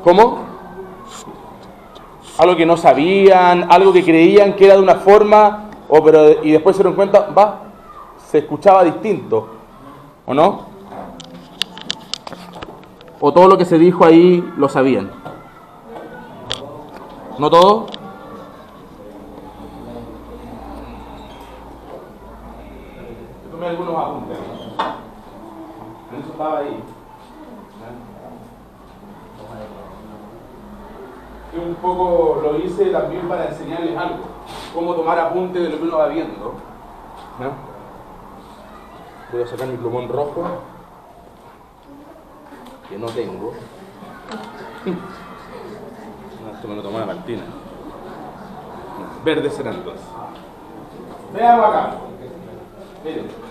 ¿Cómo? Algo que no sabían, algo que creían que era de una forma, y después se dieron cuenta, se escuchaba distinto, ¿o no? ¿O todo lo que se dijo ahí lo sabían? ¿No todo? Yo tomé algunos apuntes. Eso estaba ahí. Que un poco lo hice también para enseñarles algo. Cómo tomar apuntes de lo que uno va viendo. Voy a sacar mi plumón rojo. Que no tengo. Esto me lo tomó la Martina. Verde será entonces. Veamos acá. Miren.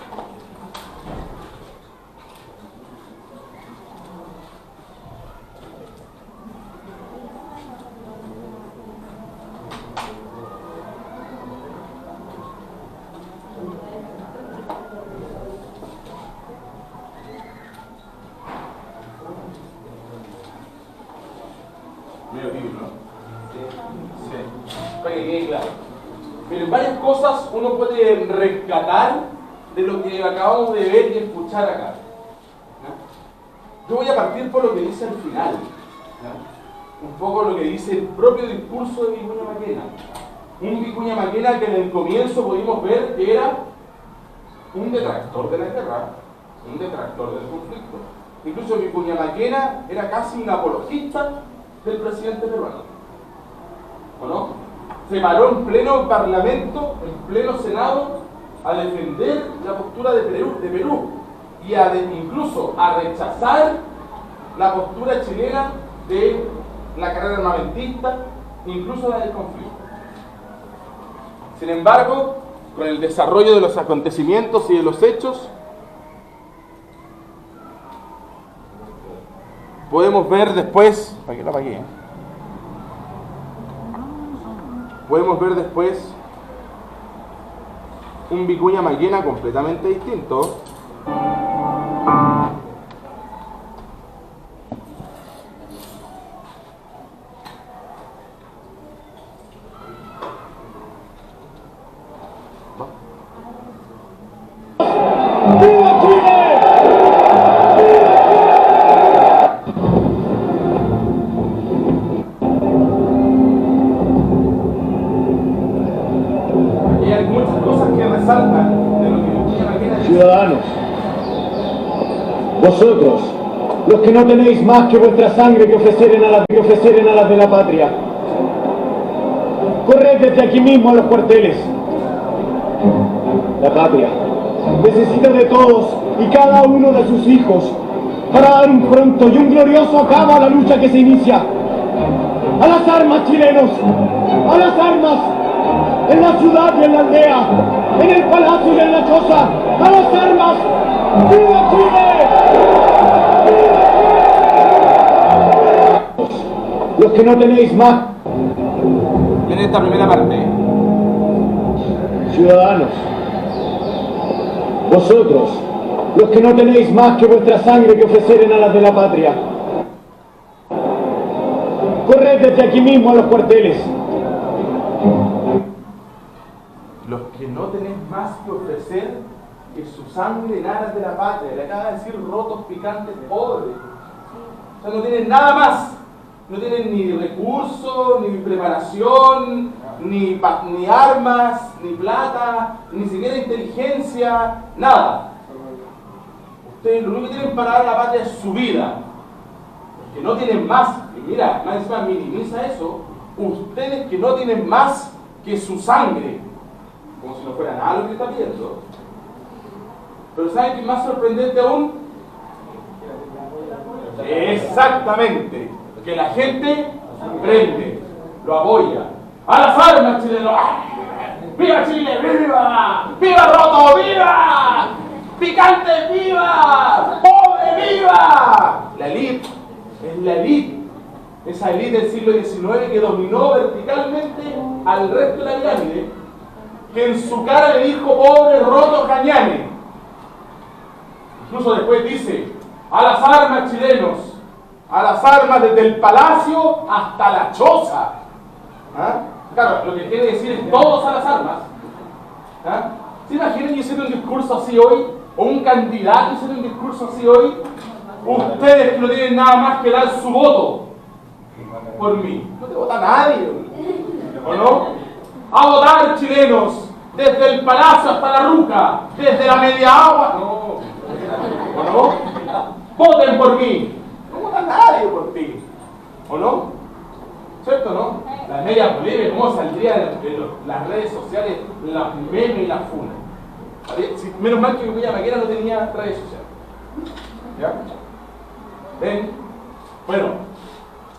Medio libro, ¿no? Sí. Para que quede claro. Miren, varias cosas uno puede rescatar de lo que acabamos de ver y escuchar acá. Yo voy a partir por lo que dice al final. Un poco lo que dice el propio discurso de Vicuña Maquena. Un Vicuña Maquena que en el comienzo pudimos ver que era un detractor de la guerra, un detractor del conflicto. Incluso Vicuña Maquena era casi un apologista del presidente peruano, ¿o no? Se paró en pleno parlamento, en pleno senado, a defender la postura de Perú y incluso a rechazar la postura chilena de la carrera armamentista, incluso la del conflicto. Sin embargo, con el desarrollo de los acontecimientos y de los hechos, podemos ver después, ¿para qué la apagué? Podemos ver después un Vicuña Maquena completamente distinto. Ciudadanos, vosotros, los que no tenéis más que vuestra sangre que ofrecer a las de la patria, corred desde aquí mismo a los cuarteles. La patria necesita de todos y cada uno de sus hijos para dar un pronto y un glorioso cabo a la lucha que se inicia. ¡A las armas, chilenos! ¡A las armas! En la ciudad y en la aldea, en el palacio y en la choza, ¡a las armas! ¡Viva Chile! Los que no tenéis más. En esta primera parte. Ciudadanos, vosotros, los que no tenéis más que vuestra sangre que ofrecer a las de la patria, corred desde aquí mismo a los cuarteles. Los que no tenéis más que ofrecer que su sangre en aras de la patria. Le acaba de decir rotos, picantes, pobres. O sea, no tienen nada más. No tienen ni recursos, ni preparación, ni armas, ni plata, ni siquiera inteligencia, nada. Ustedes lo único que tienen para dar a la patria es su vida. Los que no tienen más, y mira, más encima minimiza eso, ustedes que no tienen más que su sangre, como si no fuera nada lo que está pidiendo. Pero ¿saben qué es más sorprendente aún? Exactamente, que la gente prende, lo apoya. ¡A las armas, chilenos! ¡Viva Chile! ¡Viva! ¡Viva Roto! ¡Viva! ¡Picante! ¡Viva! ¡Pobre! ¡Viva! La élite, es la élite, esa élite del siglo XIX que dominó verticalmente al resto de la pirámide, que en su cara le dijo pobre, roto, cañane. Incluso después dice, a las armas, chilenos, a las armas desde el palacio hasta la choza. ¿Ah? Claro, lo que quiere decir es todos a las armas. ¿Ah? ¿Se imaginan yo haciendo un discurso así hoy? ¿O un candidato haciendo un discurso así hoy? Ustedes que no tienen nada más que dar su voto por mí. No te vota nadie, ¿o no? A votar, chilenos, desde el palacio hasta la ruca, desde la media agua. No, ¿o no? Voten por mí. No vota nadie por ti, ¿o no? ¿Cierto, no? La media polémica, ¿cómo saldría en las redes sociales las memes y las funas? Menos mal que Villa Maquena no tenía redes sociales. ¿Ya? ¿Ven? Bueno,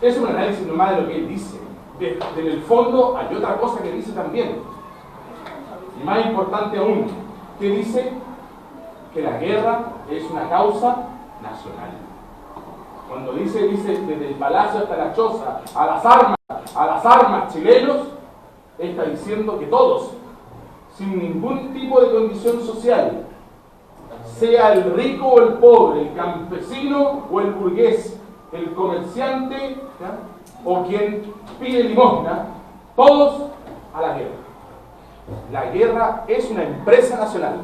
es un análisis normal de lo que él dice. En el fondo hay otra cosa que dice también, y más importante aún, que dice que la guerra es una causa nacional. Cuando dice desde el palacio hasta la choza, a las armas chilenos, está diciendo que todos, sin ningún tipo de condición social, sea el rico o el pobre, el campesino o el burgués, el comerciante, ¿ya?, o quien pide limosna, todos a la guerra. La guerra es una empresa nacional.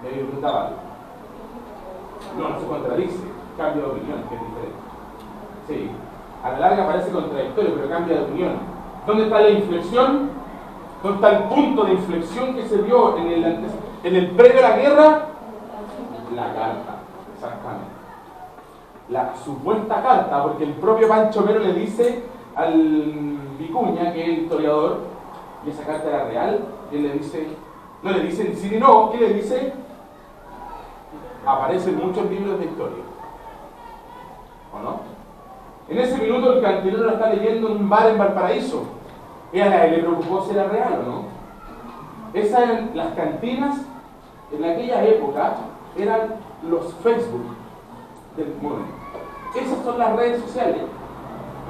Me preguntaba algo. No se contradice, cambio de opinión, que es diferente. Sí, a la larga parece contradictorio, pero cambia de opinión. ¿Dónde está la inflexión? ¿Dónde está el punto de inflexión que se dio en el previo a la guerra? La carta, exactamente. La supuesta carta, porque el propio Pancho Mero le dice al Vicuña, que es el historiador, y esa carta era real, y él le dice, no le dice ni sí ni no, ¿qué le dice? Aparecen muchos libros de historia, ¿o no? En ese minuto el cantinero lo está leyendo en un bar en Valparaíso, y a él le preocupó si era real o no. Esas eran las cantinas, en aquella época, eran los Facebook del mundo. Esas son las redes sociales.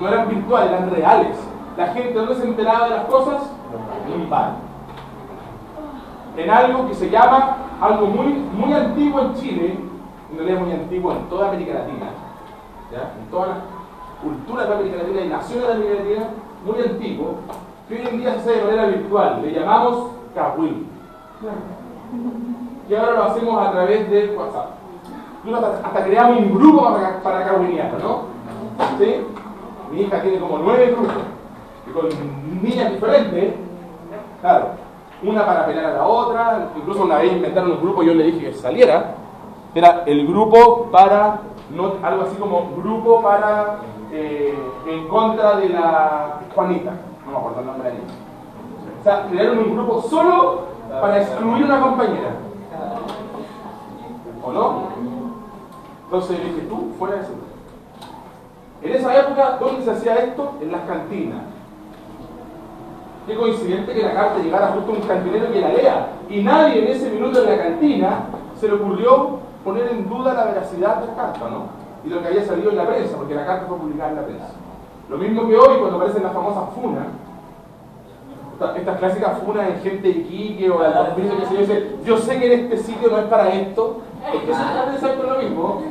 No eran virtuales, eran reales. La gente, ¿dónde se enteraba de las cosas? En un bar. En algo que se llama, algo muy antiguo en Chile, en realidad muy antiguo en toda América Latina, ¿ya? En toda la cultura de América Latina y naciones de América Latina, muy antiguo, que hoy en día se hace de manera virtual. Le llamamos Cahuil. Y ahora lo hacemos a través de WhatsApp. Hasta creamos un grupo para cahuinear, ¿no? ¿Sí? Mi hija tiene como 9 grupos, y con niñas diferentes, claro, una para pelear a la otra. Incluso una vez inventaron un grupo, yo le dije que saliera, era el grupo para, no, algo así como grupo para, en contra de la Juanita, no me acuerdo el nombre de la niña. O sea, crearon un grupo solo para excluir una compañera, ¿o no? Entonces dije, tú, fuera de ese grupo. En esa época, ¿dónde se hacía esto? En las cantinas. Qué coincidente que la carta llegara justo a un cantinero que la lea. Y nadie en ese minuto en la cantina se le ocurrió poner en duda la veracidad de la carta, ¿no? Y lo que había salido en la prensa, porque la carta fue publicada en la prensa. Lo mismo que hoy, cuando aparecen las famosas funas, estas clásicas funas en gente de Iquique o de la provincia que se dice, yo sé que en este sitio no es para esto, porque eso está pensando lo mismo,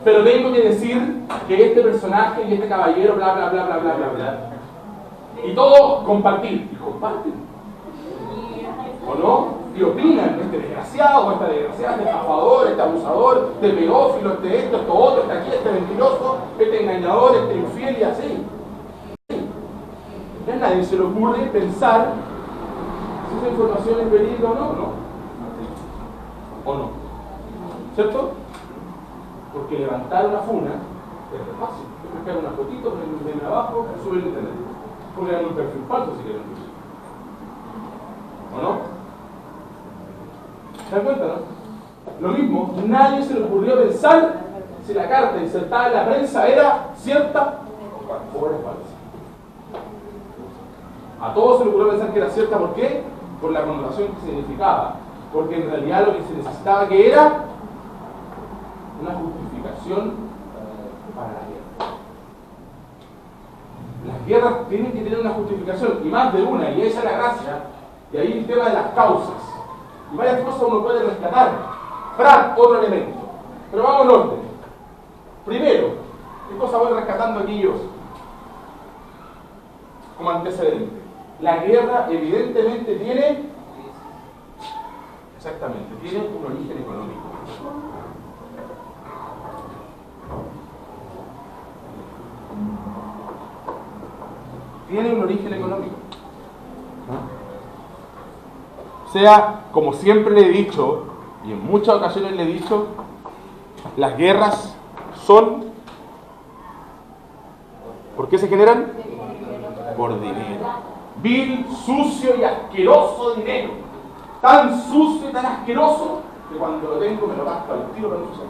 pero tengo que decir que este personaje y este caballero, bla, bla, bla, bla, bla, bla, bla. Y todos compartir. Y comparten. ¿O no? Y opinan, este desgraciado, esta desgraciada, este estafador, este abusador, este pedófilo, este esto, esto otro, este aquí, este mentiroso, este engañador, este infiel y así. A nadie se le ocurre pensar si esa información es verídica o no, ¿no? ¿O no? ¿Cierto? Porque levantar una funa es fácil. Buscar una fotito, ven abajo, subir el internet. Poner un perfil falso si quieren. ¿O no? ¿Se dan cuenta, no? Lo mismo, nadie se le ocurrió pensar si la carta insertada en la prensa era cierta o era falsa. A todos se le ocurrió pensar que era cierta, ¿por qué? Por la connotación que significaba. Porque en realidad lo que se necesitaba que era una justificación para la guerra. Las guerras tienen que tener una justificación, y más de una, y esa es la gracia, y ahí el tema de las causas. Y varias cosas uno puede rescatar. Fran, otro elemento. Pero vamos al orden. pasando aquí yo? Como antecedente. La guerra evidentemente tiene, exactamente, tiene un origen económico. Tiene un origen económico. O sea, como siempre le he dicho, y en muchas ocasiones le he dicho, las guerras son, ¿por qué se generan? Por dinero. Vil, sucio y asqueroso dinero. Tan sucio y tan asqueroso que cuando lo tengo me lo gasto al tiro para ensuciar.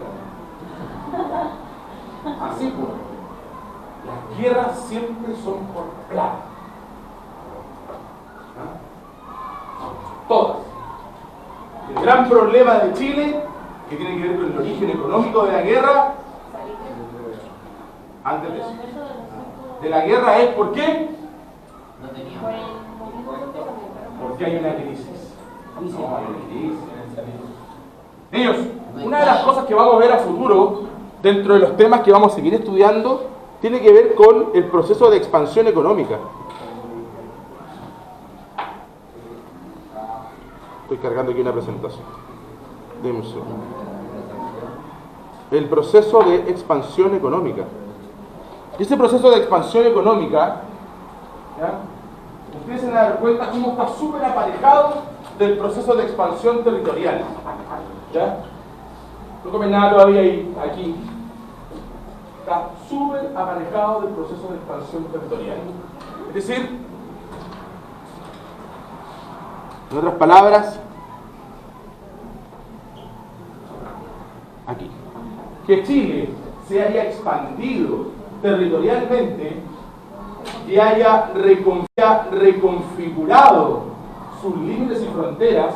Así pues. Las guerras siempre son por plata. Todas. El gran problema de Chile, que tiene que ver con el origen económico de la guerra, antes de eso, de la guerra es ¿por qué? Porque hay una crisis. No, hay una crisis. Niños, una de las cosas que vamos a ver a futuro, dentro de los temas que vamos a seguir estudiando, tiene que ver con el proceso de expansión económica. Estoy cargando aquí una presentación. Deme un segundo. El proceso de expansión económica. Y ese proceso de expansión económica, ¿ya? Ustedes se van a dar cuenta cómo está súper aparejado del proceso de expansión territorial. ¿Ya? No comen nada todavía ahí, aquí. Está súper aparejado del proceso de expansión territorial. Es decir, en otras palabras, aquí, que Chile se haya expandido territorialmente y haya reconfigurado sus límites y fronteras.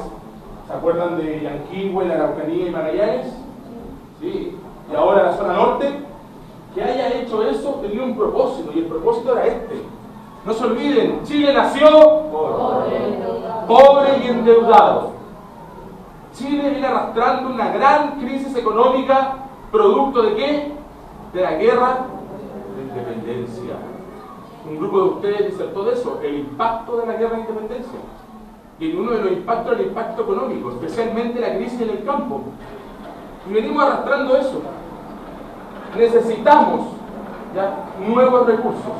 ¿Se acuerdan de Yanquihue, la Araucanía y Magallanes? Sí. Y ahora la zona norte. Que haya hecho eso tenía un propósito, y el propósito era este. No se olviden, Chile nació pobre y endeudado. Chile viene arrastrando una gran crisis económica, producto de ¿qué? De la guerra de independencia. Un grupo de ustedes disertó de eso, el impacto de la guerra de independencia. Y uno de los impactos era el impacto económico, especialmente la crisis en el campo. Y venimos arrastrando eso. Necesitamos ¿ya? Nuevos recursos.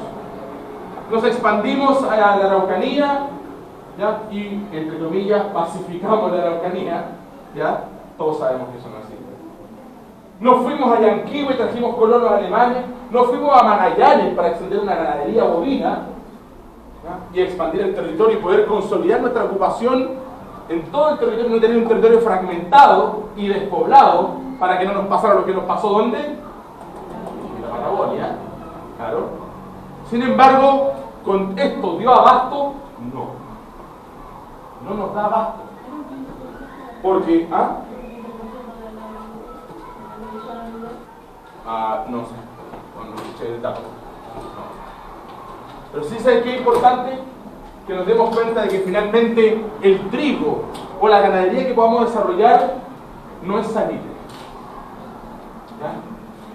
Nos expandimos a la Araucanía, ¿ya? Y, entre comillas, pacificamos la Araucanía, ¿ya? Todos sabemos que eso no es así. Nos fuimos a Yanquihue y trajimos colonos alemanes. Nos fuimos a Magallanes para extender una ganadería bovina, ¿ya? Y expandir el territorio y poder consolidar nuestra ocupación en todo el territorio, no tener un territorio fragmentado y despoblado para que no nos pasara lo que nos pasó, ¿dónde? En la Patagonia, claro. Sin embargo, con esto dio abasto, no nos da abasto. Porque, no sé, no escuché el dato. Pero sí sé que es importante que nos demos cuenta de que finalmente el trigo o la ganadería que podamos desarrollar no es salitre.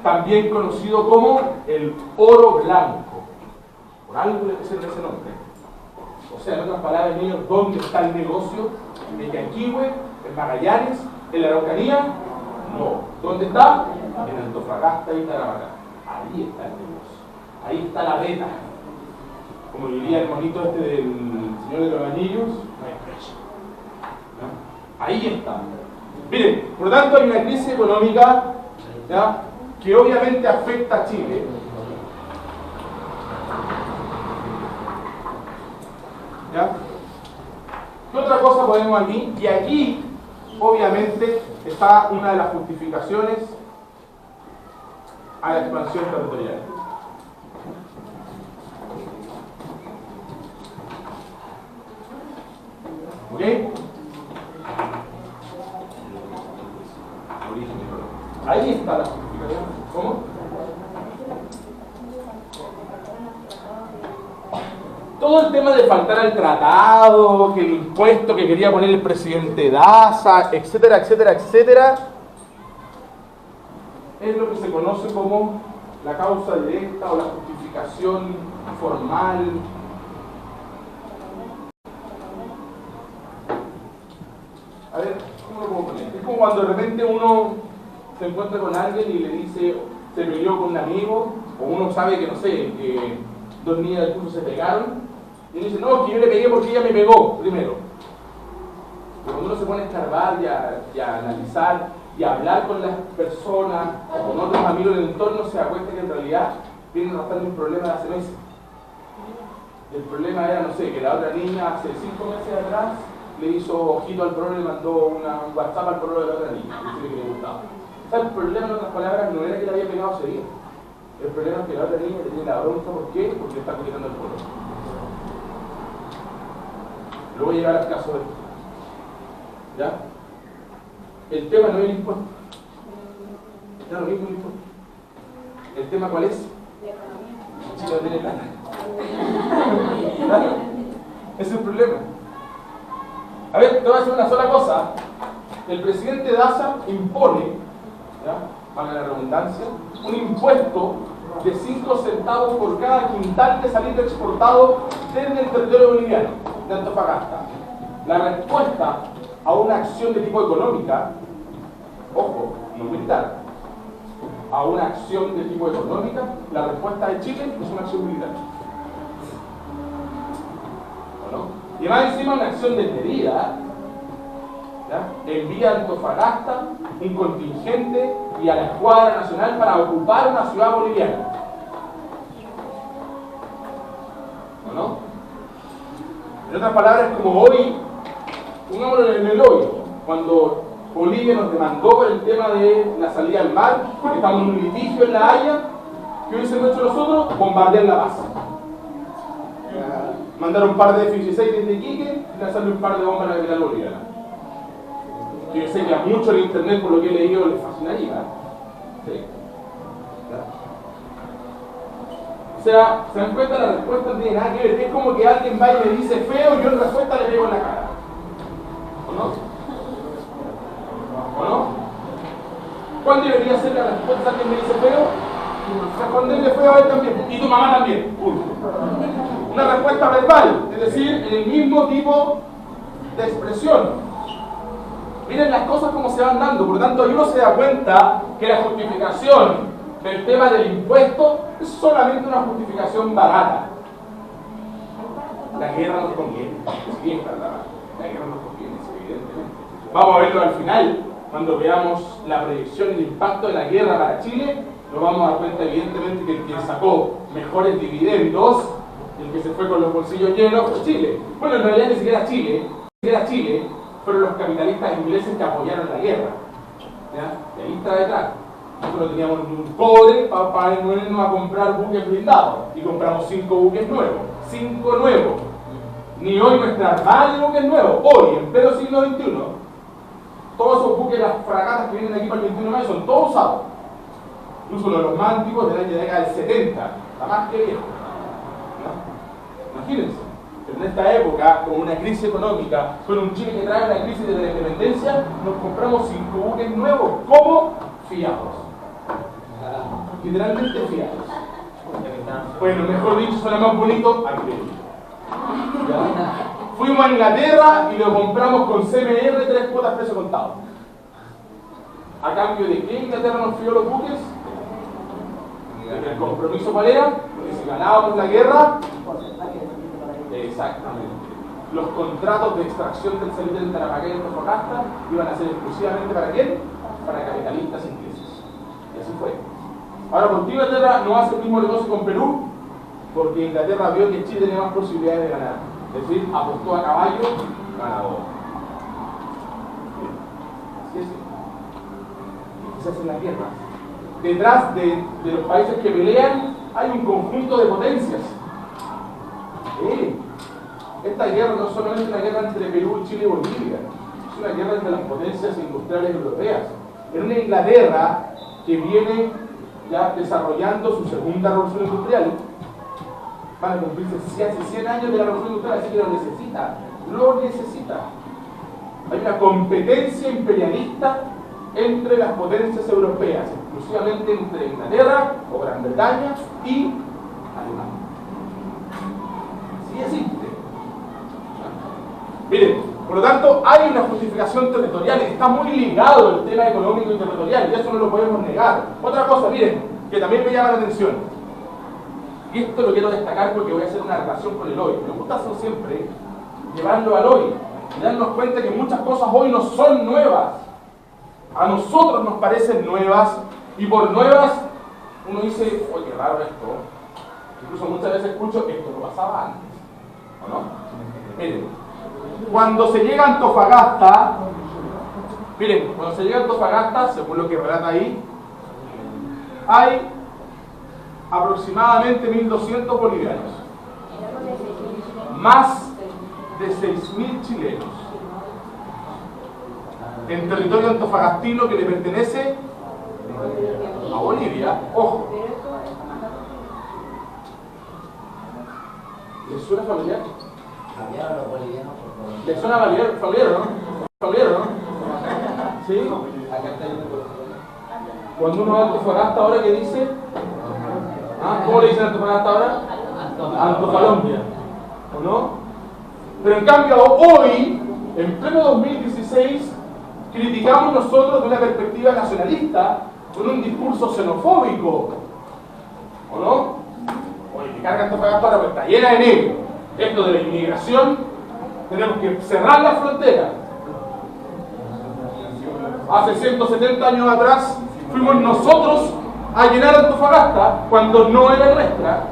También conocido como el oro blanco. Por algo le pusieron ese nombre. O sea, en otras palabras, niños, ¿dónde está el negocio? ¿En Yanquihue? ¿En Magallanes? ¿En la Araucanía? No. ¿Dónde está? En Antofagasta y Tarapacá. Ahí está el negocio. Ahí está la beta. Como diría el monito este del Señor de los Anillos, no hay precio. ¿No? Ahí está. Miren, por lo tanto hay una crisis económica, ¿ya? Que obviamente afecta a Chile. ¿Ya? ¿Qué otra cosa podemos aquí? Y aquí, obviamente, está una de las justificaciones a la expansión territorial. ¿Ok? Ahí está la justificación. ¿Cómo? Todo el tema de faltar al tratado, que el impuesto que quería poner el presidente Daza, etcétera, etcétera, etcétera, es lo que se conoce como la causa directa o la justificación formal. A ver, ¿cómo lo puedo poner? Es como cuando de repente uno se encuentra con alguien y le dice, se peleó con un amigo, o uno sabe que, no sé, que dos niñas del curso se pegaron, y uno dice, no, que yo le pegué porque ella me pegó primero. Pero cuando uno se pone a escarbar y a analizar y a hablar con las personas o con otros amigos del entorno, se da cuenta que en realidad vienen arrastrando un problema de hace meses. Y el problema era, no sé, que la otra niña hace 5 meses atrás le hizo ojito al problema y le mandó un WhatsApp al problema de la otra niña, que le gustaba. O sea, el problema, en otras palabras, no era que le había pegado ese día. El problema es que la otra niña le tiene la bronca. ¿Por qué? Porque le está coquetando el problema. Lo voy a llevar al caso de esto. ¿Ya? El tema no es el impuesto. Ya lo mismo el impuesto. ¿El tema cuál es? Chile no tiene plata. ¿Claro? Ese es el problema. A ver, te voy a decir una sola cosa. El presidente Daza impone, ¿ya?, para la redundancia, un impuesto de 5 centavos por cada quintal de salitre exportado desde el territorio boliviano, de Antofagasta. La respuesta a una acción de tipo económica, ojo, no militar, a una acción de tipo económica, la respuesta de Chile es una acción militar. ¿O no? Y más encima una acción de medida, ¿ya?, envía a Antofagasta un contingente y a la Escuadra Nacional para ocupar una ciudad boliviana. ¿O no? En otras palabras, como hoy, pongámoslo en el hoy, cuando Bolivia nos demandó por el tema de la salida al mar, porque estamos en un litigio en La Haya, ¿qué hubiésemos hecho nosotros? Bombardear la base. Mandar un par de F-16 desde Iquique y lanzarle un par de bombas a la capital boliviana. Yo sé que a muchos en internet, por lo que he leído, les fascinaría. Sí. O sea, ¿se dan cuenta? La respuesta no tiene nada que ver. Es como que alguien va y me dice feo y yo en respuesta le pego en la cara. ¿O no? ¿O no? ¿Cuál debería ser la respuesta a alguien me dice feo? Responderle feo a él también. Y tu mamá también. Punto. Una respuesta verbal, es decir, en el mismo tipo de expresión. Miren las cosas como se van dando. Por lo tanto, ahí uno se da cuenta que la justificación del tema del impuesto es solamente una justificación barata. La guerra nos conviene. Sí, la guerra nos conviene, evidentemente. Vamos a verlo al final, cuando veamos la proyección y el impacto de la guerra para Chile. Nos vamos a dar cuenta, evidentemente, que el que sacó mejores dividendos, el que se fue con los bolsillos llenos, fue Chile. Bueno, en realidad ni siquiera Chile, fueron los capitalistas ingleses que apoyaron la guerra. ¿Ya? Y ahí está detrás. Nosotros teníamos un cobre para irnos a comprar buques blindados y compramos 5 buques nuevos. 5 nuevos. Ni hoy nuestra armada de buques nuevos. Hoy, en pleno siglo XXI, todos esos buques, las fragatas que vienen aquí para el 21 de mayo, son todos usados. Incluso uno de los más antiguos de la década del 70, está más que viejo. ¿No? Imagínense. En esta época, con una crisis económica, con un Chile que trae una crisis de la independencia, nos compramos 5 buques nuevos. ¿Cómo? Fiados. Literalmente fiados. Bueno, mejor dicho, suena más bonito al crédito. Fuimos a Inglaterra y lo compramos con CMR 3 cuotas precio contado. ¿A cambio de qué Inglaterra nos fió los buques? ¿El compromiso cuál era? Porque si ganábamos la guerra, exactamente, los contratos de extracción del salitre de Tarapacá y Antofagasta iban a ser exclusivamente ¿para quién? Para capitalistas ingleses. Y así fue. Ahora, ¿por qué Inglaterra no hace el mismo negocio con Perú? Porque Inglaterra vio que Chile tenía más posibilidades de ganar. Es decir, apostó a caballo, ganador. Así es. Y se hacen las guerras. Detrás de los países que pelean hay un conjunto de potencias. Esta guerra no es solamente una guerra entre Perú, Chile y Bolivia, es una guerra entre las potencias industriales europeas. En una Inglaterra que viene ya desarrollando su segunda revolución industrial, van a cumplirse hace 100 años de la revolución industrial, así que lo necesita. Hay una competencia imperialista entre las potencias europeas, exclusivamente entre Inglaterra o Gran Bretaña y Alemania. Así es simple. Miren, por lo tanto, hay una justificación territorial, está muy ligado el tema económico y territorial, y eso no lo podemos negar. Otra cosa, miren, que también me llama la atención, y esto lo quiero destacar porque voy a hacer una relación con el hoy. Me gusta hacer siempre llevarlo al hoy y darnos cuenta que muchas cosas hoy no son nuevas. A nosotros nos parecen nuevas, y por nuevas uno dice, oye, qué raro esto. Incluso muchas veces escucho, esto no pasaba antes, ¿o no? Miren, cuando se llega a Antofagasta, según lo que relata ahí, hay aproximadamente 1.200 bolivianos, más de 6.000 chilenos, en territorio antofagastino que le pertenece a Bolivia. Ojo, ¿les suena familiar? ¿Les suena familiar, no? ¿Familiar, no? ¿Sí? Cuando uno va a Antofagasta ahora, ¿qué dice? ¿Ah? ¿Cómo le dicen a Antofagasta ahora? Antofalombia, ¿o no? Pero en cambio hoy, en pleno 2016, criticamos nosotros de una perspectiva nacionalista, con un discurso xenofóbico, ¿o no? Oye, que carga Antofagasta ahora porque está llena de negros. Esto de la inmigración, tenemos que cerrar la frontera. Hace 170 años atrás fuimos nosotros a llenar Antofagasta cuando no era nuestra.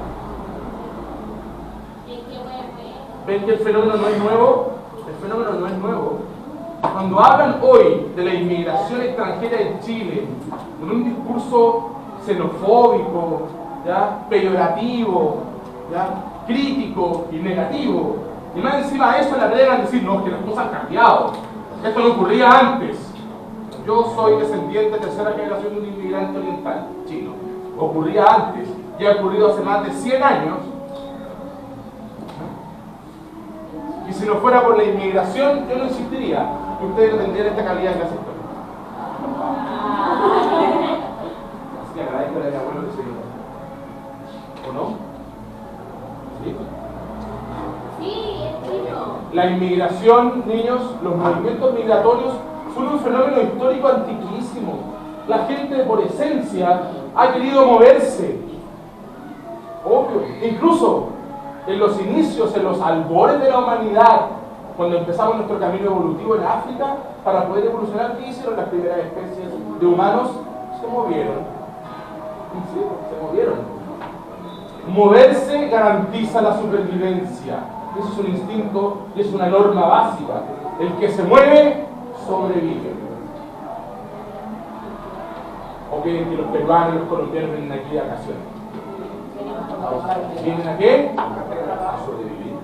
¿Ven que el fenómeno no es nuevo? El fenómeno no es nuevo. Cuando hablan hoy de la inmigración extranjera en Chile, con un discurso xenofóbico, ¿ya? Peyorativo, ¿ya? Crítico y negativo, y más encima de eso le agregan decir, no, que las cosas han cambiado, esto no ocurría antes. Yo soy descendiente de tercera generación de un inmigrante oriental, chino. Ocurría antes, ya ha ocurrido hace más de 100 años. Y si no fuera por la inmigración, yo no insistiría que ustedes no tendrían esta calidad de clase histórica. Así que agradezco a mi abuelo que se dio. ¿O no? ¿Sí? Sí, es chino. La inmigración, niños, los movimientos migratorios son un fenómeno histórico antiquísimo. La gente por esencia ha querido moverse. Obvio. Incluso en los inicios, en los albores de la humanidad, cuando empezamos nuestro camino evolutivo en África, para poder evolucionar, ¿qué hicieron las primeras especies de humanos? Se movieron. Sí, se movieron. Moverse garantiza la supervivencia. Eso es un instinto y es una norma básica. El que se mueve, sobrevive. ¿O creen que los peruanos y los colombianos vienen aquí de vacaciones? ¿Vienen a qué? A sobrevivir.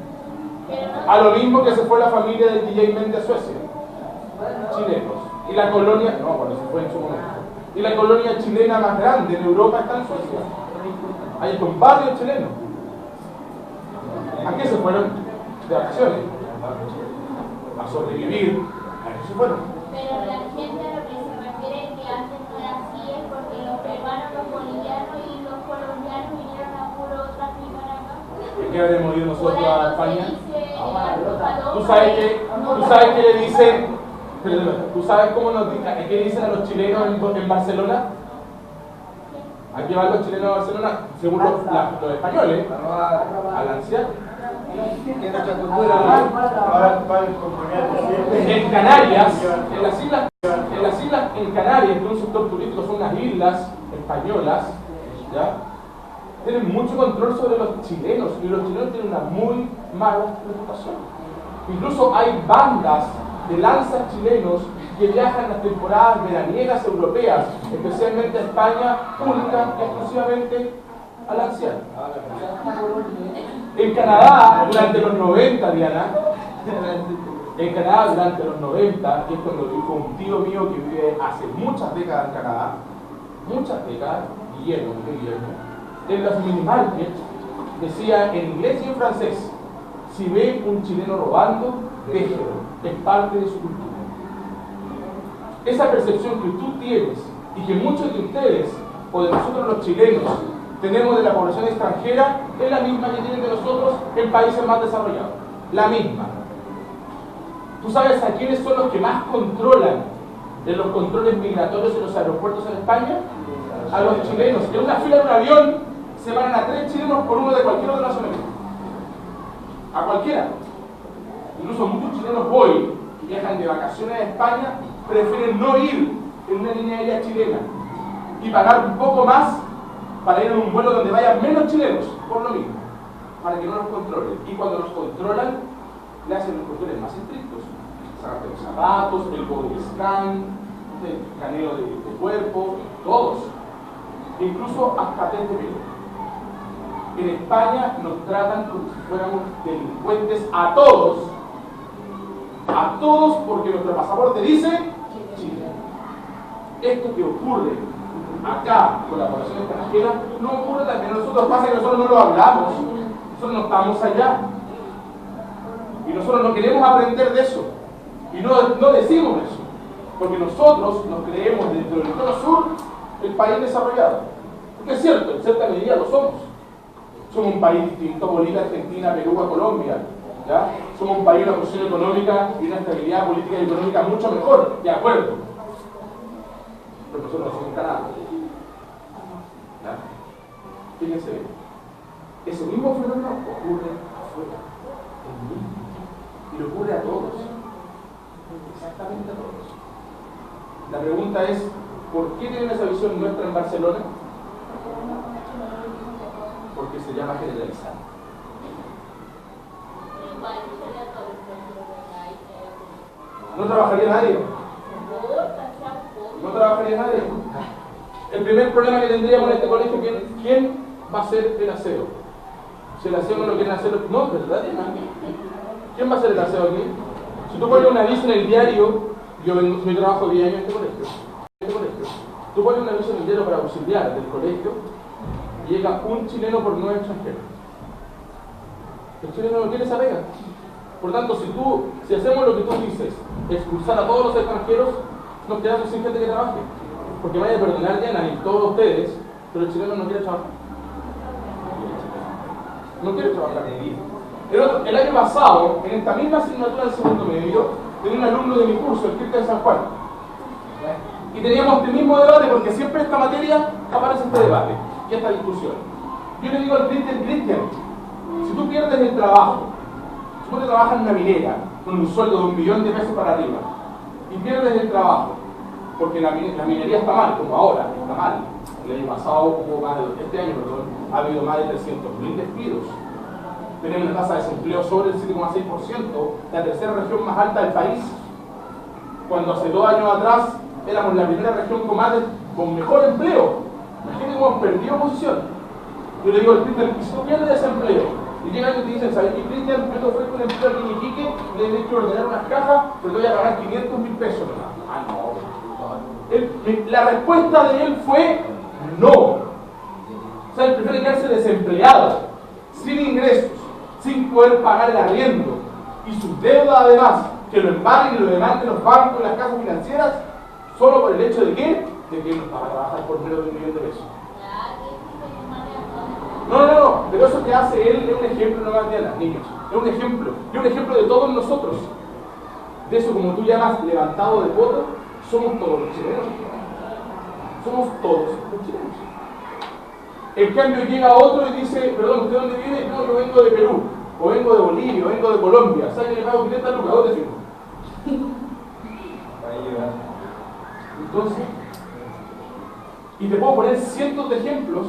A lo mismo que se fue la familia del DJ Méndez a Suecia. Chilenos. Y la colonia, no, cuando se fue en su momento. Y la colonia chilena más grande en Europa está en Suecia. Hay hasta un barrio chileno. ¿A qué se fueron? De vacaciones. A sobrevivir. ¿A qué se fueron? Pero la gente a lo que se refiere que antes no era así es porque los peruanos, los bolivianos y los colombianos vinieron a puro traficar acá. ¿De qué habremos ido nosotros a España? ¿Tú ¿Tú sabes qué le dicen? ¿Tú sabes cómo nos dicen? ¿Qué dicen a los chilenos en Barcelona? Aquí van los chilenos a Barcelona, según los españoles, al anciano. En Canarias, en las islas en Canarias, que es un sector turístico, son unas islas españolas, ¿ya? Tienen mucho control sobre los chilenos, y los chilenos tienen una muy mala reputación. Incluso hay bandas de lanzas chilenos que viajan en las temporadas veraniegas europeas, especialmente a España, única y exclusivamente al anciano. En Canadá, durante los 90, Diana, en Canadá durante los 90, y esto me lo dijo un tío mío que vive hace muchas décadas en Canadá, muchas décadas, Guillermo, en los minimarkets decía en inglés y en francés: si ve un chileno robando, déjelo, es parte de su cultura. esa percepción que tú tienes y que muchos de ustedes, o de nosotros los chilenos, tenemos de la población extranjera, es la misma que tienen de nosotros en países más desarrollados. La misma. ¿Tú sabes a quiénes son los que más controlan en los controles migratorios en los aeropuertos en España? A los chilenos. En una fila de un avión se paran a 3 chilenos por uno de cualquier otra nacionalidad. A cualquiera. Incluso muchos chilenos hoy que viajan de vacaciones a España prefieren no ir en una línea aérea chilena y pagar un poco más para ir en un vuelo donde vayan menos chilenos, por lo mismo, para que no los controlen. Y cuando los controlan, le hacen los controles más estrictos. Sacarte los zapatos, el body scan, el escaneo de cuerpo, todos. Incluso hasta test de pelo. En España nos tratan como si fuéramos delincuentes a todos, porque nuestro pasaporte dice Chile. Esto que ocurre acá con la población extranjera no ocurre también a nosotros. Pasa que nosotros no lo hablamos, nosotros no estamos allá y nosotros no queremos aprender de eso y no decimos eso, porque nosotros nos creemos dentro del cono sur el país desarrollado, porque es cierto, en cierta medida lo somos. Somos un país distinto a Bolivia, Argentina, Perú, a Colombia, ¿ya? Somos un país de una posición económica y una estabilidad política y económica mucho mejor, de acuerdo, pero nosotros no somos Canadá. Fíjense, ese mismo fenómeno ocurre afuera, en mí, y le ocurre a todos, exactamente a todos. La pregunta es, ¿por qué tienen esa visión nuestra en Barcelona? Porque se llama generalizar. ¿No trabajaría nadie? ¿No trabajaría nadie? El primer problema que tendríamos en este colegio, ¿quién va a ser el aseo? Si el aseo no lo quieren hacer, no, ¿verdad? ¿Quién va a ser el aseo aquí? Si tú pones un aviso en el diario, yo trabajo 10 años en este colegio. Tú pones un aviso en el diario para auxiliar del colegio, y llega un chileno por 9 extranjeros. El chileno no quiere esa pega. Por tanto, si hacemos lo que tú dices, expulsar a todos los extranjeros, nos quedamos sin gente que trabaje. Porque vaya a perdonar, Diana, y todos ustedes, pero el chileno no quiere trabajar. No quiere trabajar. El año pasado, en esta misma asignatura del segundo medio, tenía un alumno de mi curso, el Cristian de San Juan. Y teníamos este mismo debate, porque siempre en esta materia aparece este debate y esta discusión. Yo le digo al Cristian, si tú pierdes el trabajo, si tú te trabajas en una minera con un sueldo de $1.000.000 para arriba, y pierdes el trabajo, porque la minería está mal, como ahora, está mal. El año pasado este año, ha habido más de 300.000 despidos. Tenemos una tasa de desempleo sobre el 7,6%, la tercera región más alta del país. Cuando hace 2 años atrás éramos la primera región con mejor empleo. Imagínate cómo hemos perdido posición. Yo le digo al Cristian, si tú pierdes desempleo, y llegan y te dicen, ¿sabes qué, Cristian? Yo te ofrezco un empleo aquí en Iquique, le tienes que ordenar unas cajas, pero te voy a pagar 500.000 pesos. Ah, no. La respuesta de él fue no. O sea, él prefiere quedarse desempleado, sin ingresos, sin poder pagar el arriendo, y sus deudas además, que lo embarguen y lo demanden los bancos y las casas financieras, solo por el hecho de que él no estaba a trabajar por menos de $1.000.000 pesos. No, pero eso que hace él es un ejemplo, no más de las niños, es un ejemplo de todos nosotros. De eso, como tú llamas levantado de poto, somos todos los chilenos. Somos todos los chilenos. En cambio llega otro y dice, perdón, ¿usted dónde vive? No, yo vengo de Perú, o vengo de Bolivia, o vengo de Colombia. ¿Sabe que le pago 500 lucas? ¿Dónde firmo? Entonces, y te puedo poner cientos de ejemplos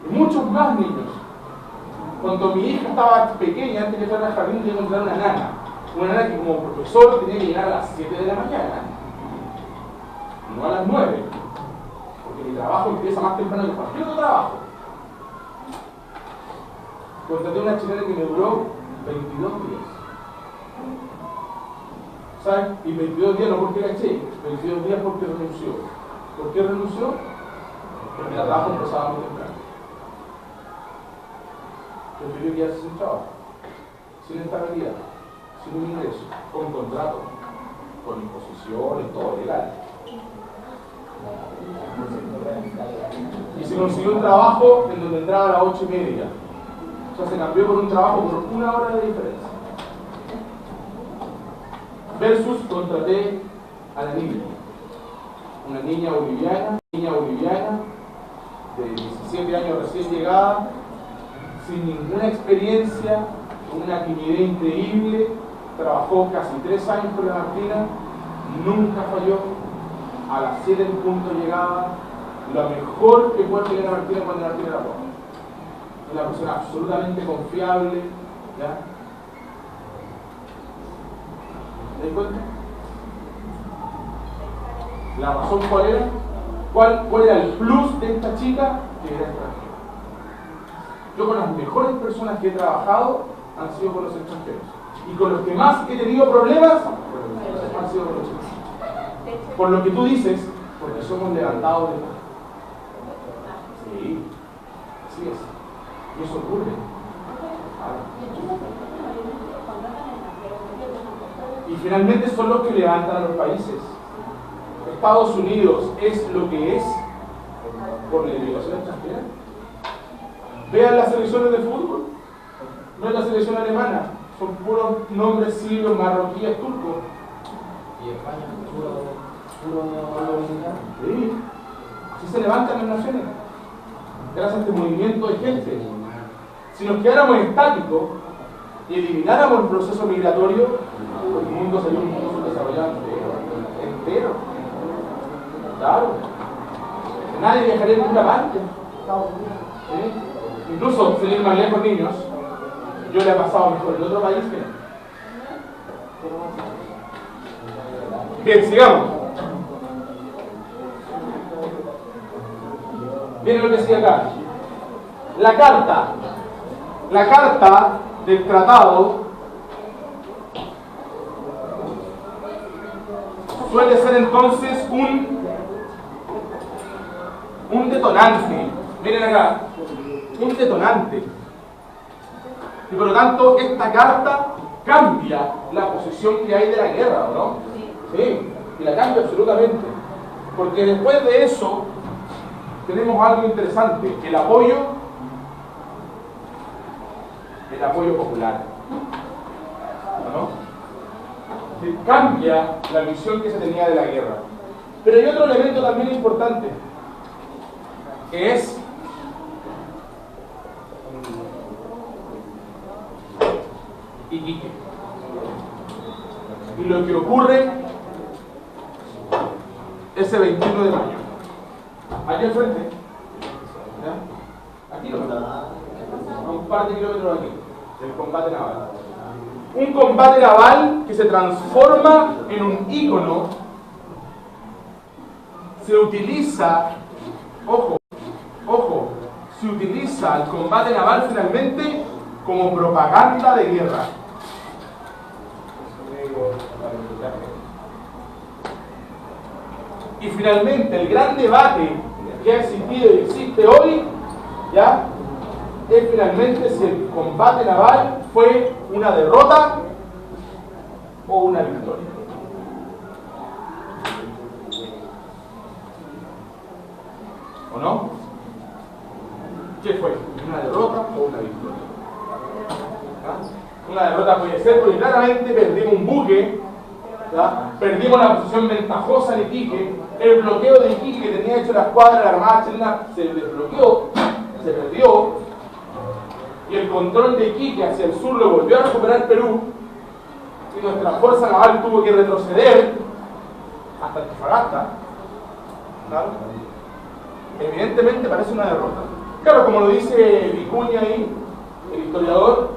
de muchos más niños. Cuando mi hija estaba pequeña, antes de entrar al jardín, tenía que encontrar una nana que como profesor tenía que llegar a las 7 de la mañana, no a las 9, porque mi trabajo empieza más temprano que cualquier otro trabajo. Contraté una chilena que me duró 22 días. ¿Sabes? Y 22 días no porque caché, 22 días porque renunció. ¿Por qué renunció? Porque el trabajo empezaba muy temprano. Prefirió quedarse sin trabajo, sin estabilidad, sin un ingreso, con contrato, con imposiciones, todo legal. Y se consiguió un trabajo en donde entraba a las 8:30. O sea, se cambió por un trabajo por 1 hora de diferencia. Versus contraté a la niña. Una niña boliviana de 17 años recién llegada, sin ninguna experiencia, con una timidez increíble, trabajó casi 3 años con la Martina, nunca falló, a las 7 en punto llegaba, lo mejor que puede tener la Martina cuando la Martina la pone. Una persona absolutamente confiable, ¿ya? ¿Te das cuenta? ¿La razón cuál era? ¿Cuál era el plus de esta chica? Que era extranjera. Yo con las mejores personas que he trabajado han sido con los extranjeros. Y con los que más he tenido problemas han sido con los extranjeros. Por lo que tú dices, porque somos levantados de más. Sí, así es. Y eso ocurre. Y finalmente son los que levantan a los países. Estados Unidos es lo que es por la inmigración extranjera. Vean las selecciones de fútbol. No es la selección alemana, son puros nombres sirios, marroquíes, turcos. Y España, puro dominicano. Sí, así se levantan las naciones. Gracias a este movimiento de gente. Si nos quedáramos estáticos y elimináramos el proceso migratorio, el mundo sería un mundo subdesarrollado entero. Claro. Nadie viajaría en ninguna parte. ¿Sí? Incluso, sin ir más lejos, niños, yo le he pasado mejor en otro país que no. Bien, sigamos. Miren lo que sigue acá. La carta del tratado suele ser entonces un detonante. Miren acá, un detonante. Y por lo tanto, esta carta cambia la posición que hay de la guerra, ¿o no? Sí, y la cambia absolutamente. Porque después de eso, tenemos algo interesante, el apoyo popular, ¿no? Que cambia la visión que se tenía de la guerra. Pero hay otro elemento también importante, que es Iquique. Y lo que ocurre ese 21 de mayo. Aquí al frente. ¿Ya? Aquí no, a un par de kilómetros de aquí. El combate naval. Un combate naval que se transforma en un ícono. Se utiliza, ojo, se utiliza el combate naval finalmente como propaganda de guerra. Y finalmente el gran debate que ha existido y existe hoy, ¿ya?, es finalmente si el combate naval fue una derrota o una victoria. ¿O no? ¿Qué fue? ¿Una derrota o una victoria? ¿Ah? Una derrota puede ser porque claramente perdimos un buque, ¿ya?, perdimos la posición ventajosa en Iquique, el bloqueo de Iquique que tenía hecho la escuadra de la Armada chilena se desbloqueó, se perdió, y el control de Iquique hacia el sur lo volvió a recuperar Perú, y nuestra fuerza naval tuvo que retroceder hasta Antofagasta. ¿Claro? Evidentemente parece una derrota. Claro, como lo dice Vicuña ahí, el historiador,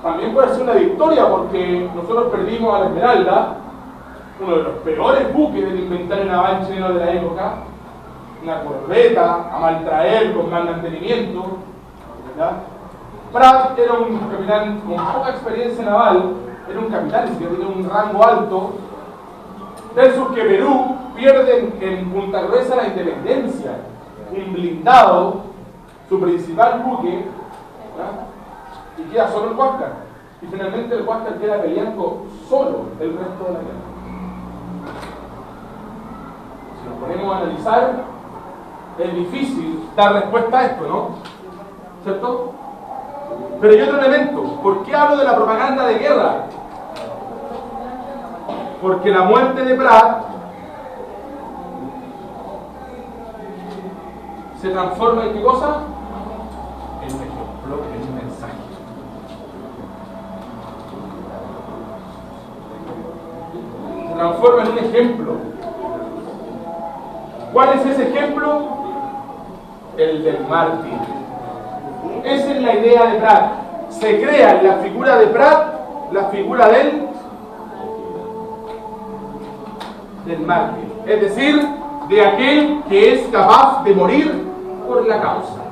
también puede ser una victoria porque nosotros perdimos a la Esmeralda, uno de los peores buques del inventario naval chileno de la época, una corbeta a mal traer con mal mantenimiento, ¿verdad? Prat era un capitán con poca experiencia naval, era un capitán que tenía un rango alto, versus que Perú pierde en Punta Gruesa la independencia, un blindado, su principal buque, ¿verdad?, y queda solo el Huáscar. Y finalmente el Huáscar queda peleando solo el resto de la guerra. nos ponemos a analizar, es difícil dar respuesta a esto, ¿no? ¿Cierto? Pero hay otro elemento. ¿Por qué hablo de la propaganda de guerra? Porque la muerte de Prat se transforma en ¿qué cosa? En un ejemplo, en un mensaje. Se transforma en un ejemplo. ¿Cuál es ese ejemplo? El del mártir. Esa es la idea de Prat. Se crea en la figura de Prat la figura del mártir. Es decir, de aquel que es capaz de morir por la causa.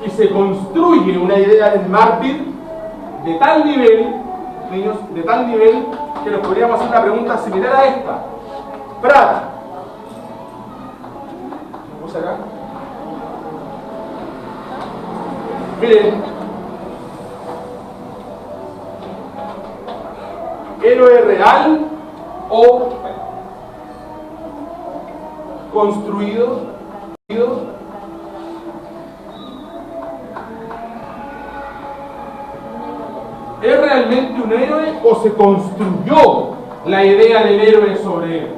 Y se construye una idea del mártir de tal nivel, niños, de tal nivel que nos podríamos hacer una pregunta similar a esta. Prat, ¿lo puse acá? Miren, héroe real o construido. ¿Es realmente un héroe o se construyó la idea del héroe sobre él?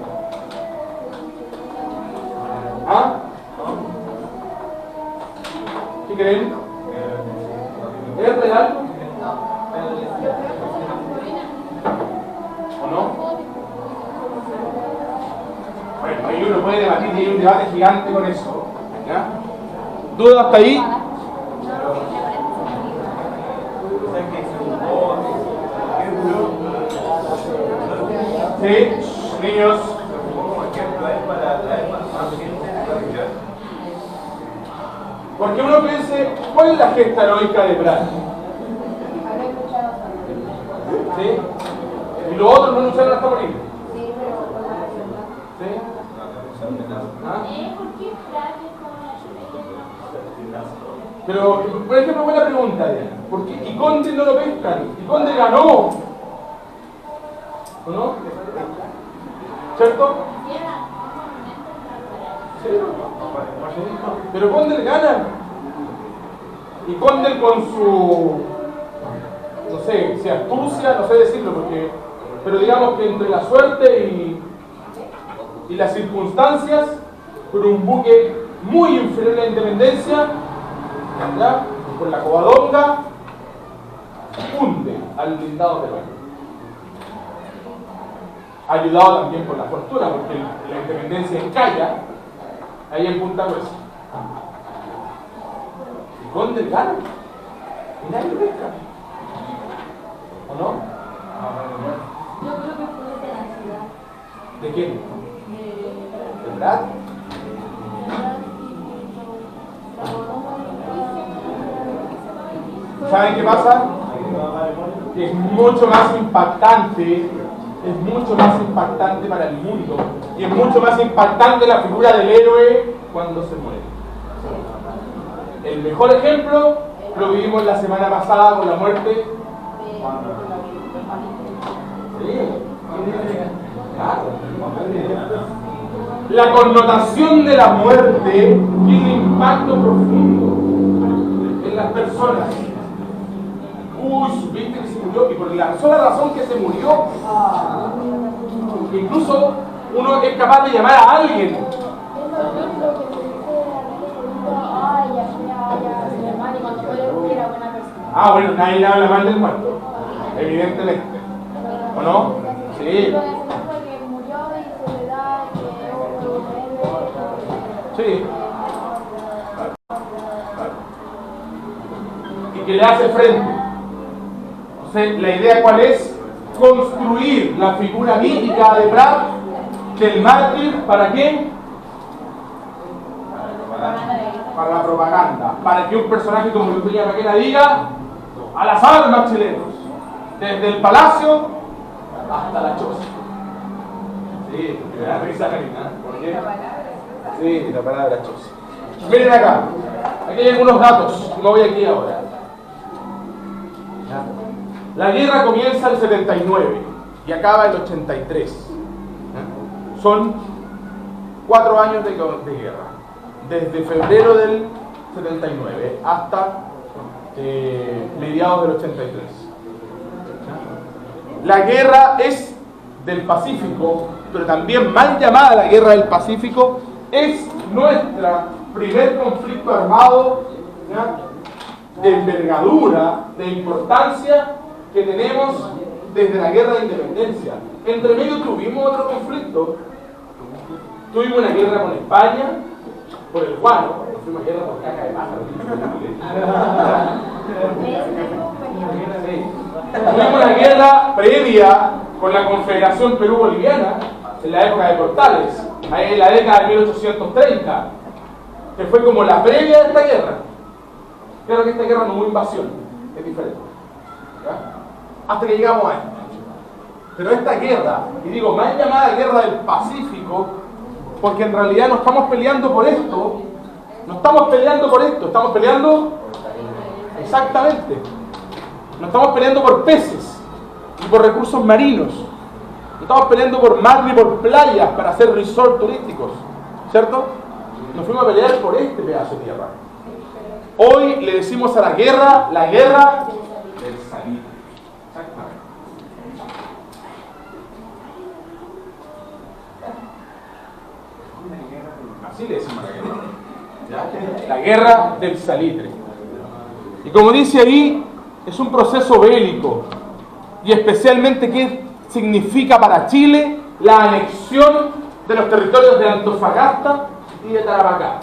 ¿Ah? ¿Qué creen? ¿Es real? ¿O no? Bueno, ahí uno puede debatir y hay un debate gigante con eso. ¿Ya? ¿Dudas hasta ahí? Sí, niños. Porque uno piense, ¿cuál es la gesta heroica de Prat? ¿Sí? Y los otros no lucharon hasta morir. ¿Sí? ¿Ah? Pero, por ejemplo, buena pregunta, Diana. ¿Por qué Iconde no lo pescan? Iconde ganó. ¿O no? ¿Cierto? Sí. Pero Condel gana. Y Condel con su, no sé, si astucia, no sé decirlo, porque, pero digamos que entre la suerte y las circunstancias, con un buque muy inferior a la independencia, ¿ya? Por la Covadonga, hunde al blindado peruano. Ayudado también por la fortuna, porque la independencia encalla ahí en Punta Gruesa. ¿Y Condel gana? Y nadie pesca. ¿O no? Yo creo que fue de la ciudad. ¿De quién? ¿De Prat? ¿Saben qué pasa? Que es mucho más impactante. Es mucho más impactante para el mundo y es mucho más impactante la figura del héroe cuando se muere. El mejor ejemplo lo vivimos la semana pasada con la muerte. Sí. Claro. La connotación de la muerte tiene impacto profundo en las personas. Uy, supiste que se murió, y por la sola razón que se murió, incluso uno es capaz de llamar a alguien. Ah, bueno, nadie habla mal del muerto, evidentemente. ¿O no? Sí. Sí. Y que le hace frente. Entonces, la idea ¿cuál es? Construir la figura mítica de Prat, del mártir, ¿para qué? Para la propaganda. Para que un personaje como Lucía Maquena diga a las armas, chilenos, desde el palacio hasta la choza. Sí, me da risa, Karina. ¿Por qué? Sí, la palabra choza. Miren acá, aquí hay algunos datos, no voy aquí ahora. La guerra comienza el 79 y acaba el 83. son 4 años de guerra, desde febrero del 79 hasta mediados del 83. La guerra es del Pacífico, pero también mal llamada la guerra del Pacífico, es nuestra primer conflicto armado, ¿ya?, de envergadura, de importancia que tenemos desde la guerra de independencia. Entre medio tuvimos otro conflicto. Tuvimos una guerra con España por el guano, tuvimos guerra por caca de pájaro. Tuvimos una guerra previa con la Confederación Perú-Boliviana en la época de Portales, en la década de 1830, que fue como la previa de esta guerra. Claro que esta guerra no hubo invasión, es diferente, ¿ya?, hasta que llegamos a esta. Pero esta guerra, y digo mal llamada guerra del Pacífico, porque en realidad no estamos peleando por esto, no estamos peleando por esto, estamos peleando exactamente, no estamos peleando por peces y por recursos marinos, no estamos peleando por mar ni por playas para hacer resorts turísticos, ¿cierto? Nos fuimos a pelear por este pedazo de tierra. Hoy le decimos a la guerra del salitre. Exactamente. Así le decimos a la guerra. ¿Ya? La guerra del salitre. Y como dice ahí, es un proceso bélico. Y especialmente, ¿qué significa para Chile la anexión de los territorios de Antofagasta y de Tarapacá?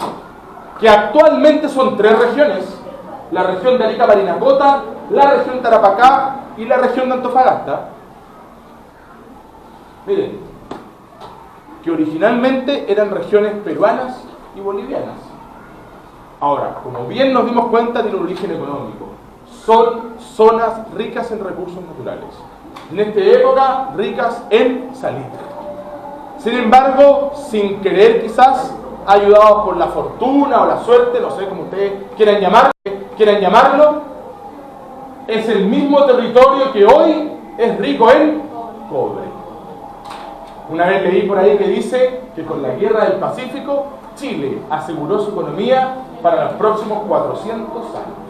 Que actualmente son 3 regiones: la región de Arica-Parinacota, la región de Tarapacá y la región de Antofagasta. Miren, que originalmente eran regiones peruanas y bolivianas. Ahora, como bien nos dimos cuenta, tiene un origen económico. Son zonas ricas en recursos naturales. En esta época, ricas en salitre. Sin embargo, sin querer quizás, ayudados por la fortuna o la suerte, no sé cómo ustedes quieran llamarlo, es el mismo territorio que hoy es rico en cobre. Una vez leí por ahí que dice que con la guerra del Pacífico, Chile aseguró su economía para los próximos 400 años.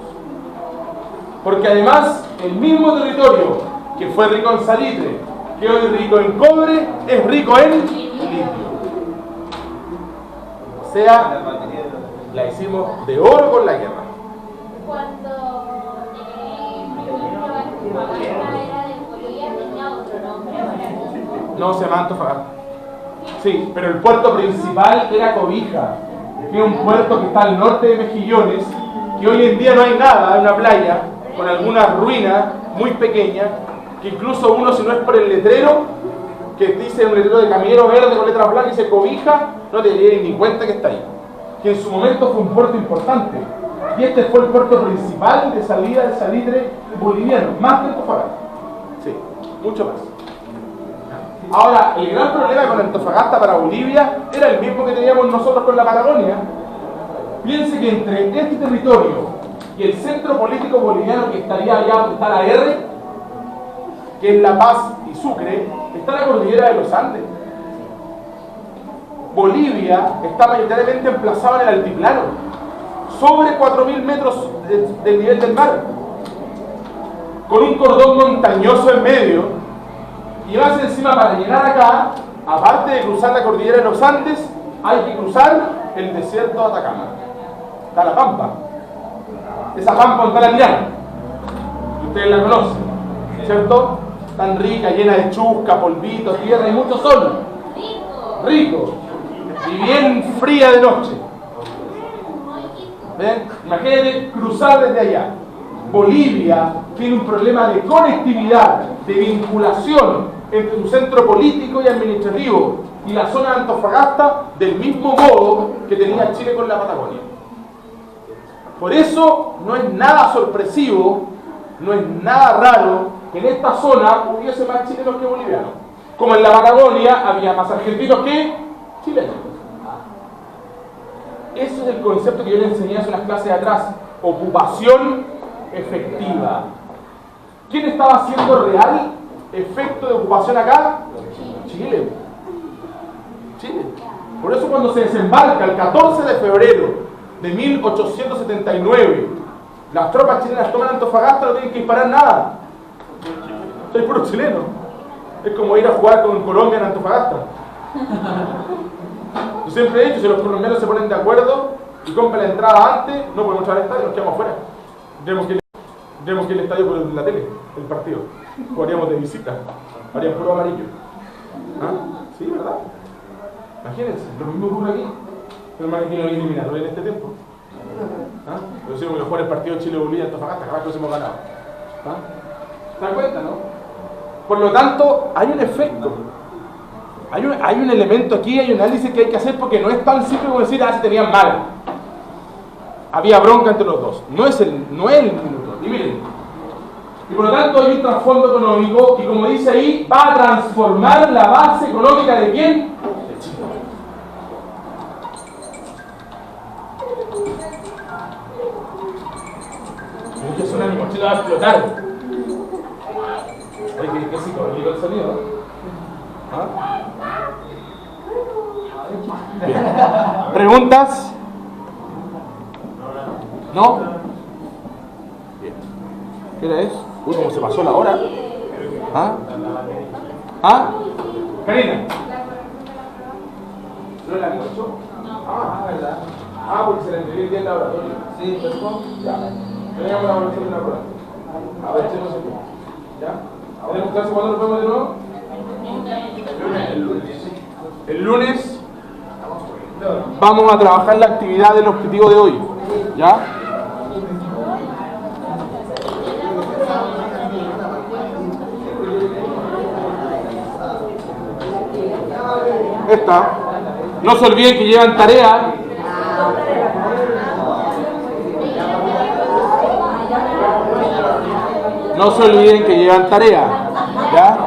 Porque además, el mismo territorio que fue rico en salitre, que hoy es rico en cobre, es rico en litio. O sea, la hicimos de oro con la guerra. Cuando Antofagasta era de Bolivia, tenía otro nombre, ¿verdad? No, se llama Antofagasta. Sí, pero el puerto principal era Cobija, que es un puerto que está al norte de Mejillones, que hoy en día no hay nada, hay una playa con alguna ruina muy pequeña, que incluso uno, si no es por el letrero, que dice un letrero de camionero verde con letras blancas, dice Cobija, no te darías ni cuenta que está ahí. Que en su momento fue un puerto importante. Y este fue el puerto principal de salida del salitre boliviano, más que Antofagasta. Sí, mucho más. Ahora, el gran problema con Antofagasta para Bolivia era el mismo que teníamos nosotros con la Patagonia. Piense que entre este territorio y el centro político boliviano, que estaría allá donde está la R, que es La Paz y Sucre, está la cordillera de los Andes. Bolivia está mayoritariamente emplazada en el altiplano, sobre 4.000 metros del nivel del mar, con un cordón montañoso en medio, y más encima, para llegar acá, aparte de cruzar la cordillera de los Andes, hay que cruzar el desierto de Atacama. Está la Pampa. Esa Pampa está la Tirana, y ustedes la conocen, ¿cierto? Tan rica, llena de chusca, polvito, tierra y mucho sol. Rico. Y bien fría de noche. ¿Ven? Imagínense cruzar desde allá. Bolivia tiene un problema de conectividad, de vinculación entre su centro político y administrativo y la zona de Antofagasta, del mismo modo que tenía Chile con la Patagonia. Por eso no es nada sorpresivo, no es nada raro que en esta zona hubiese más chilenos que bolivianos. Como en la Patagonia había más argentinos que chilenos. Ese es el concepto que yo les enseñé hace unas clases de atrás. Ocupación efectiva. ¿Quién estaba haciendo real efecto de ocupación acá? Chile. Por eso cuando se desembarca el 14 de febrero de 1879, las tropas chilenas toman Antofagasta, no tienen que disparar nada. Soy puro chileno. Es como ir a jugar con Colombia en Antofagasta. Yo siempre he dicho, si los colombianos se ponen de acuerdo y compran la entrada antes, no podemos entrar al estadio, nos quedamos afuera. Tendremos que ir al estadio por la tele, el partido. Jugaríamos de visita. Harían puro amarillo. ¿Ah? Sí, ¿verdad? Imagínense, lo mismo ocurre aquí. Pero más que no hay eliminatoria en este tiempo. ¿Ah? Pero decimos que mejor el partido de Chile-Bolivia en Antofagasta, capaz que los hemos ganado. ¿Ah? ¿Se dan cuenta, no? Por lo tanto, hay un efecto. Hay un elemento aquí, hay un análisis que hay que hacer porque no es tan simple como decir, se tenían mal. Había bronca entre los dos. No es el minuto. Y miren, y por lo tanto hay un trasfondo económico y como dice ahí, va a transformar la base económica de ¿quién? De Chile. Es que suena mi mochila va a explotar. Oye, qué psicológico el sonido, ¿no? ¿Ah? Bien. ¿Preguntas? ¿No? Bien. ¿Qué hora es? Uy, ¿cómo se pasó la hora? ¿Ah? ¿Ah? Karina. ¿No la han hecho? Ah, ¿verdad? Ah, porque se la entregué el día en el laboratorio. Sí, ¿perfecto? Ya. Teníamos la evaluación de una prueba. A ver, echemos el tiempo. ¿Ya? ¿Tenemos clase cuándo nos vemos de nuevo? El lunes vamos a trabajar la actividad del objetivo de hoy. ¿Ya? Esta. No se olviden que llevan tarea. No se olviden que llevan tarea. ¿Ya?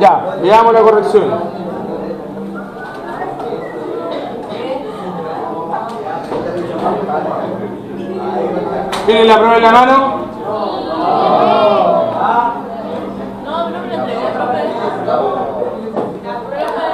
Ya, veamos la corrección. ¿Tienen la prueba en la mano? No me lo entregó, profe. La prueba.